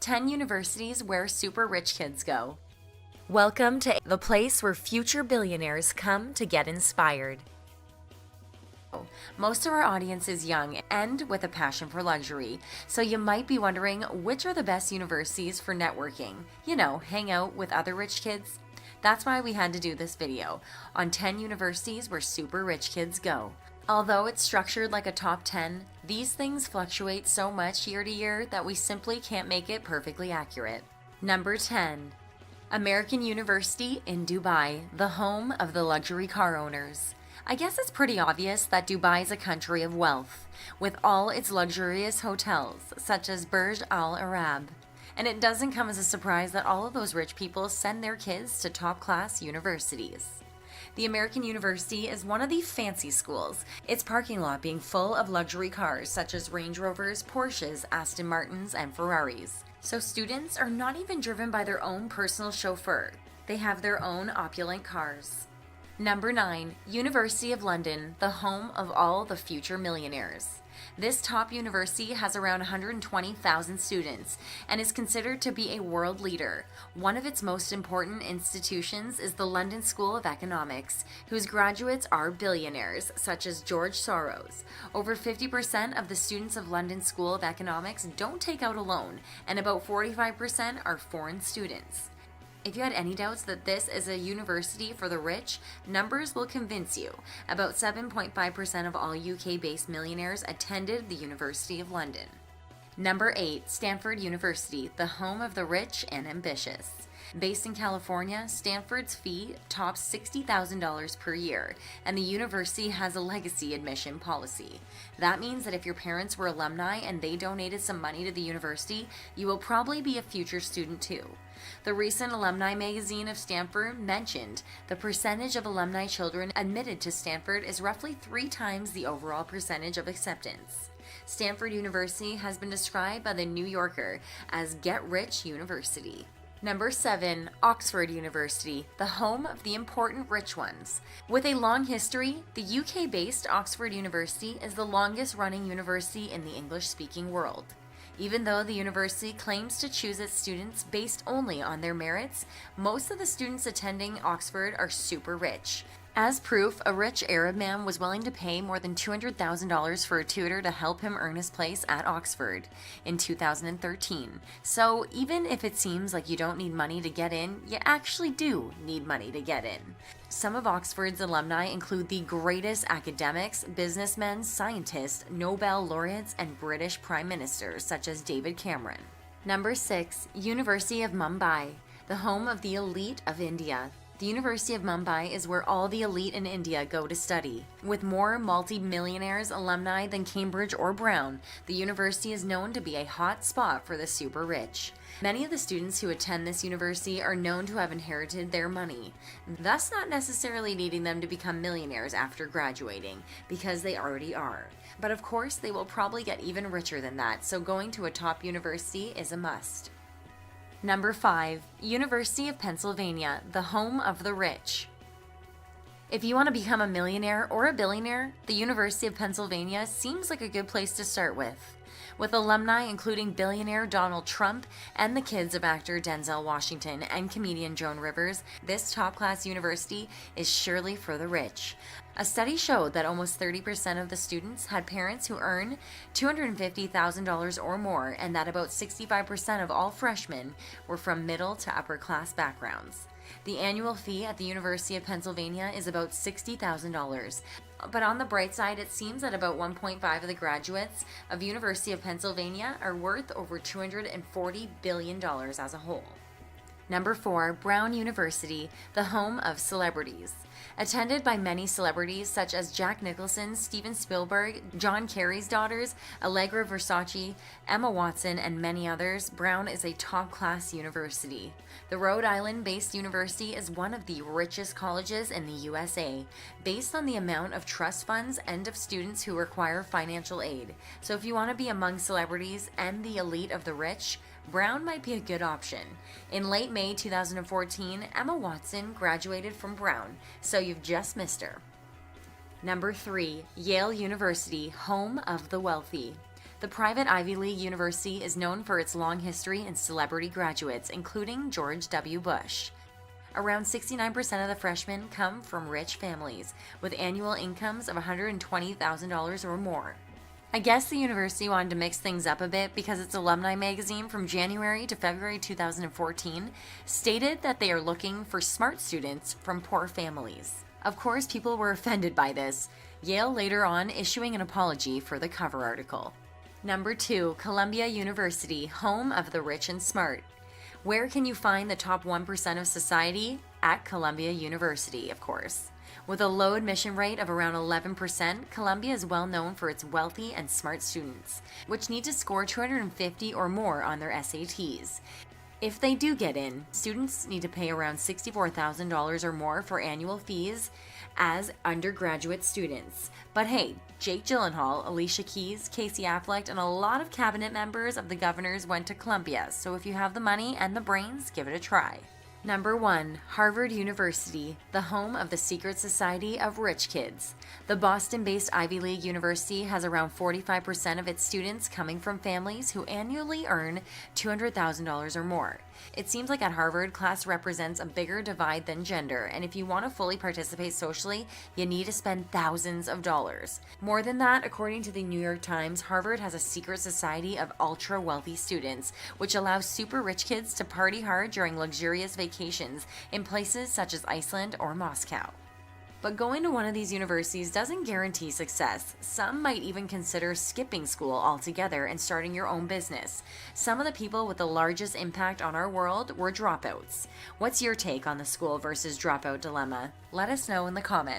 10 universities where super rich kids go. Welcome to the place where future billionaires come to get inspired. Most of our audience is young and with a passion for luxury, so you might be wondering which are the best universities for networking, hang out with other rich kids. That's why we had to do this video on 10 universities where super rich kids go. Although it's structured like a top 10, these things fluctuate so much year to year that we simply can't make it perfectly accurate. Number 10. American University in Dubai, the home of the luxury car owners. I guess it's pretty obvious that Dubai is a country of wealth, with all its luxurious hotels, such as Burj Al Arab. And it doesn't come as a surprise that all of those rich people send their kids to top-class universities. The American University is one of the fancy schools, its parking lot being full of luxury cars such as Range Rovers, Porsches, Aston Martins, and Ferraris. So students are not even driven by their own personal chauffeur. They have their own opulent cars. Number 9. University of London, the home of all the future millionaires. This top university has around 120,000 students and is considered to be a world leader. One of its most important institutions is the London School of Economics, whose graduates are billionaires, such as George Soros. Over 50% of the students of London School of Economics don't take out a loan, and about 45% are foreign students. If you had any doubts that this is a university for the rich, numbers will convince you. About 7.5% of all UK-based millionaires attended the University of London. Number 8. Stanford University, the home of the rich and ambitious. Based in California, Stanford's fee tops $60,000 per year, and the university has a legacy admission policy. That means that if your parents were alumni and they donated some money to the university, you will probably be a future student too. The recent alumni magazine of Stanford mentioned the percentage of alumni children admitted to Stanford is roughly 3 times the overall percentage of acceptance. Stanford University has been described by the New Yorker as Get Rich University. Number 7. Oxford University, the home of the important rich ones. With a long history, the UK-based Oxford University is the longest-running university in the English-speaking world. Even though the university claims to choose its students based only on their merits, most of the students attending Oxford are super rich. As proof, a rich Arab man was willing to pay more than $200,000 for a tutor to help him earn his place at Oxford in 2013. So even if it seems like you don't need money to get in, you actually do need money to get in. Some of Oxford's alumni include the greatest academics, businessmen, scientists, Nobel laureates, and British prime ministers such as David Cameron. Number 6. University of Mumbai, the home of the elite of India. The University of Mumbai is where all the elite in India go to study. With more multi-millionaires alumni than Cambridge or Brown, the university is known to be a hot spot for the super rich. Many of the students who attend this university are known to have inherited their money, thus not necessarily needing them to become millionaires after graduating, because they already are. But of course, they will probably get even richer than that, so going to a top university is a must. Number 5. University of Pennsylvania, the home of the rich. If you want to become a millionaire or a billionaire, the University of Pennsylvania seems like a good place to start with. With alumni including billionaire Donald Trump and the kids of actor Denzel Washington and comedian Joan Rivers, this top-class university is surely for the rich. A study showed that almost 30% of the students had parents who earn $250,000 or more, and that about 65% of all freshmen were from middle to upper class backgrounds. The annual fee at the University of Pennsylvania is about $60,000. But on the bright side, it seems that about 1.5 of the graduates of University of Pennsylvania are worth over $240 billion as a whole. Number 4. Brown University, the home of celebrities. Attended by many celebrities such as Jack Nicholson, Steven Spielberg, John Kerry's daughters, Allegra Versace, Emma Watson, and many others, Brown is a top-class university. The Rhode Island-based university is one of the richest colleges in the USA, based on the amount of trust funds and of students who require financial aid. So if you want to be among celebrities and the elite of the rich, Brown might be a good option. In late May 2014, Emma Watson graduated from Brown, so you've just missed her. Number 3. Yale University, home of the wealthy. The private Ivy League university is known for its long history and celebrity graduates, including George W. Bush. Around 69% of the freshmen come from rich families, with annual incomes of $120,000 or more. I guess the university wanted to mix things up a bit because its alumni magazine from January to February 2014 stated that they are looking for smart students from poor families. Of course, people were offended by this, Yale later on issuing an apology for the cover article. Number 2, Columbia University, home of the rich and smart. Where can you find the top 1% of society? At Columbia University, of course. With a low admission rate of around 11%, Columbia is well known for its wealthy and smart students, which need to score 250 or more on their SATs. If they do get in, students need to pay around $64,000 or more for annual fees as undergraduate students. But hey, Jake Gyllenhaal, Alicia Keys, Casey Affleck, and a lot of cabinet members of the governors went to Columbia, so if you have the money and the brains, give it a try. Number 1, Harvard University, the home of the secret society of rich kids. The Boston-based Ivy League university has around 45% of its students coming from families who annually earn $200,000 or more. It seems like at Harvard, class represents a bigger divide than gender, and if you want to fully participate socially, you need to spend thousands of dollars. More than that, according to the New York Times, Harvard has a secret society of ultra-wealthy students, which allows super rich kids to party hard during luxurious vacations in places such as Iceland or Moscow. But going to one of these universities doesn't guarantee success. Some might even consider skipping school altogether and starting your own business. Some of the people with the largest impact on our world were dropouts. What's your take on the school versus dropout dilemma? Let us know in the comments.